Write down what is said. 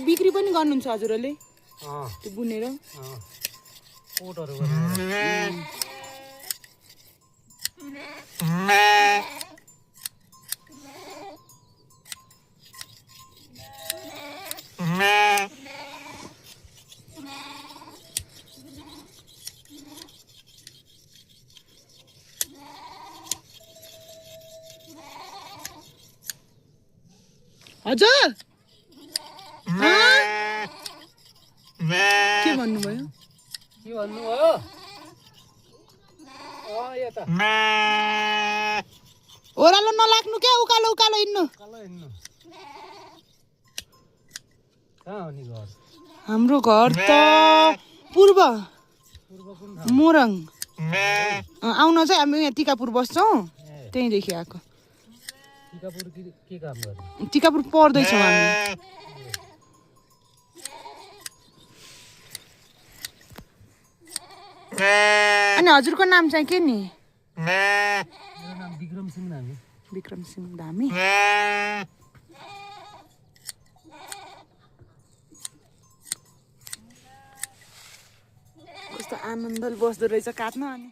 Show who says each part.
Speaker 1: बिक्री पनि गर्नुहुन्छ हजुरहरूले त्यो बुनेर
Speaker 2: कोटहरु
Speaker 1: हजुर के भन्नुभयो
Speaker 2: के भन्नुभयो यता
Speaker 1: ओह्रालो नलाग्नु क्या उकालो उकालो हिँड्नु
Speaker 2: कहाँ हो नि घर
Speaker 1: हाम्रो घर त पूर्व मोरङ आउन चाहिँ हामी यहाँ टिकापुर बस्छौँ त्यहीँदेखि आएको
Speaker 2: टिकापुर के काम गर्ने
Speaker 1: टिकापुर पढ्दैछौँ हामी अनि हजुरको नाम चाहिँ के नि
Speaker 2: मेरो नाम विक्रम सिंह नामी
Speaker 1: विक्रम सिंह धामी कस्तो आनन्दले बस्दो रहेछ काट्न अनि